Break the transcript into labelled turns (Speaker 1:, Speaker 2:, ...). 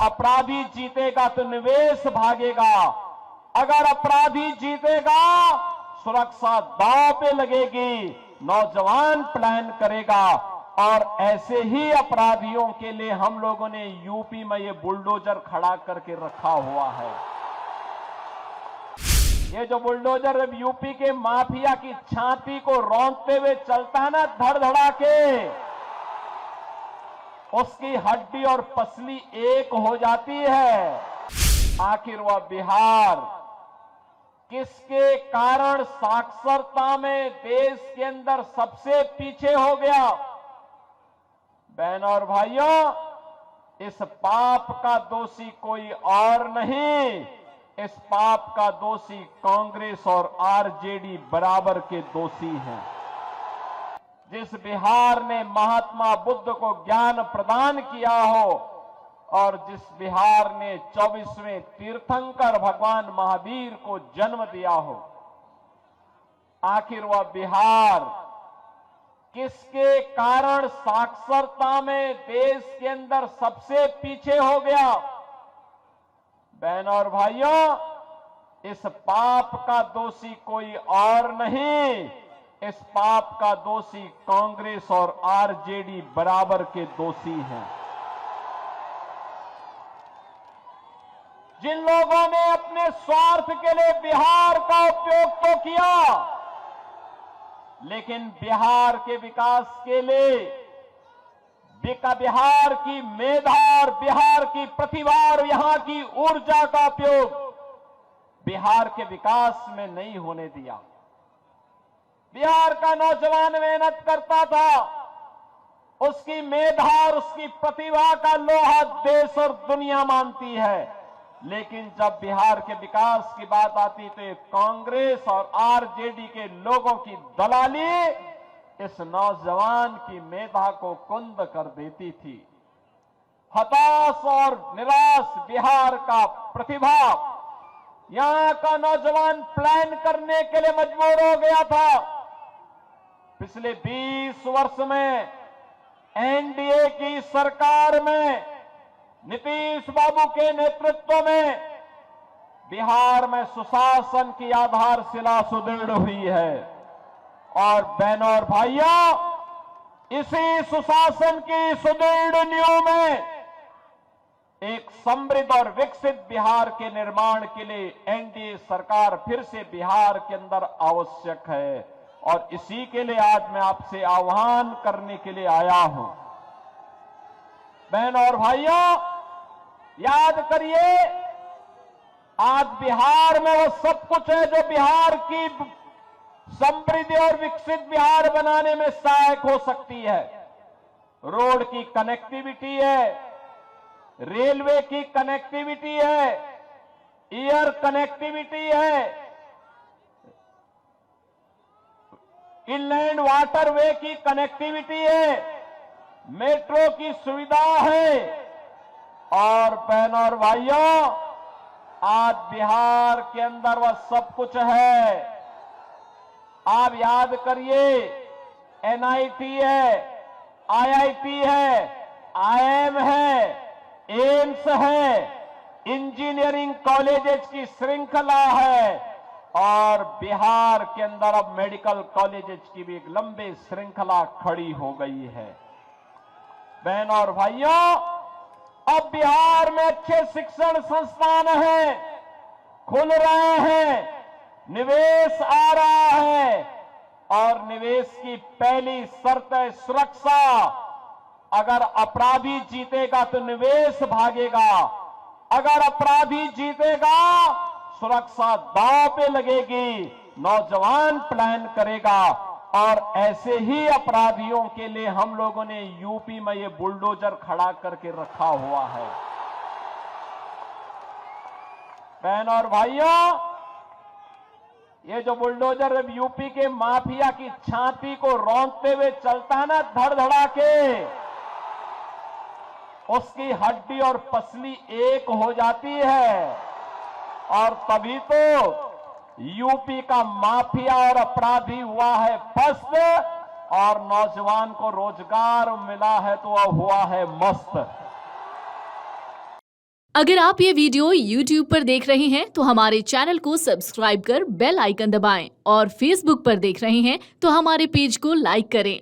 Speaker 1: अपराधी जीतेगा तो निवेश भागेगा, अगर अपराधी जीतेगा सुरक्षा दांव पे लगेगी, नौजवान प्लान करेगा। और ऐसे ही अपराधियों के लिए हम लोगों ने यूपी में ये बुलडोजर खड़ा करके रखा हुआ है। ये जो बुलडोजर यूपी के माफिया की छाती को रौंदते हुए चलता है ना, धड़धड़ा के, उसकी हड्डी और पसली एक हो जाती है। आखिर वह बिहार किसके कारण साक्षरता में देश के अंदर सबसे पीछे हो गया? बहनों और भाइयों, इस पाप का दोषी कोई और नहीं, इस पाप का दोषी कांग्रेस और आरजेडी बराबर के दोषी हैं। जिस बिहार ने महात्मा बुद्ध को ज्ञान प्रदान किया हो और जिस बिहार ने 24वें तीर्थंकर भगवान महावीर को जन्म दिया हो, आखिर वह बिहार किसके कारण साक्षरता में देश के अंदर सबसे पीछे हो गया? बहनों और भाइयों, इस पाप का दोषी कोई और नहीं, इस पाप का दोषी कांग्रेस और आरजेडी बराबर के दोषी हैं। जिन लोगों ने अपने स्वार्थ के लिए बिहार का उपयोग तो किया, लेकिन बिहार के विकास के लिए बिहार की मेधा और बिहार की प्रतिभा और यहां की ऊर्जा का उपयोग बिहार के विकास में नहीं होने दिया। बिहार का नौजवान मेहनत करता था, उसकी मेधा और उसकी प्रतिभा का लोहा देश और दुनिया मानती है, लेकिन जब बिहार के विकास की बात आती तो कांग्रेस और आरजेडी के लोगों की दलाली इस नौजवान की मेधा को कुंद कर देती थी। हताश और निराश बिहार का प्रतिभा यहां का नौजवान प्लान करने के लिए मजबूर हो गया था। पिछले 20 वर्ष में एनडीए की सरकार में नीतीश बाबू के नेतृत्व में बिहार में सुशासन की आधारशिला सुदृढ़ हुई है। और बहनों और भाइयों, इसी सुशासन की सुदृढ़ नींव में एक समृद्ध और विकसित बिहार के निर्माण के लिए एनडीए सरकार फिर से बिहार के अंदर आवश्यक है। और इसी के लिए आज मैं आपसे आह्वान करने के लिए आया हूं। बहनों और भाइयों, याद करिए, आज बिहार में वो सब कुछ है जो बिहार की समृद्धि और विकसित बिहार बनाने में सहायक हो सकती है। रोड की कनेक्टिविटी है, रेलवे की कनेक्टिविटी है, एयर कनेक्टिविटी है, इनलैंड वाटरवे की कनेक्टिविटी है, मेट्रो की सुविधा है। और बहनों और भाइयों, आज बिहार के अंदर वह सब कुछ है। आप याद करिए, एनआईटी है, आईआईटी है, आईआईएम है, एम्स है, इंजीनियरिंग कॉलेजेस की श्रृंखला है और बिहार के अंदर अब मेडिकल कॉलेजेस की भी एक लंबी श्रृंखला खड़ी हो गई है। बहनों और भाइयों, अब बिहार में अच्छे शिक्षण संस्थान हैं, खुल रहे हैं, निवेश आ रहा है और निवेश की पहली शर्त है सुरक्षा। अगर अपराधी जीतेगा तो निवेश भागेगा, अगर अपराधी जीतेगा सुरक्षा दांव पे लगेगी, नौजवान प्लान करेगा। और ऐसे ही अपराधियों के लिए हम लोगों ने यूपी में ये बुलडोजर खड़ा करके रखा हुआ है। बहनों और भाइयों, ये जो बुलडोजर यूपी के माफिया की छाती को रौंदते हुए चलता है ना, धड़धड़ा के, उसकी हड्डी और पसली एक हो जाती है। और तभी तो यूपी का माफिया और अपराधी हुआ है पस्त और नौजवान को रोजगार मिला है तो वह हुआ है मस्त।
Speaker 2: अगर आप ये वीडियो YouTube पर देख रहे हैं तो हमारे चैनल को सब्सक्राइब कर बेल आइकन दबाएं और Facebook पर देख रहे हैं तो हमारे पेज को लाइक करें।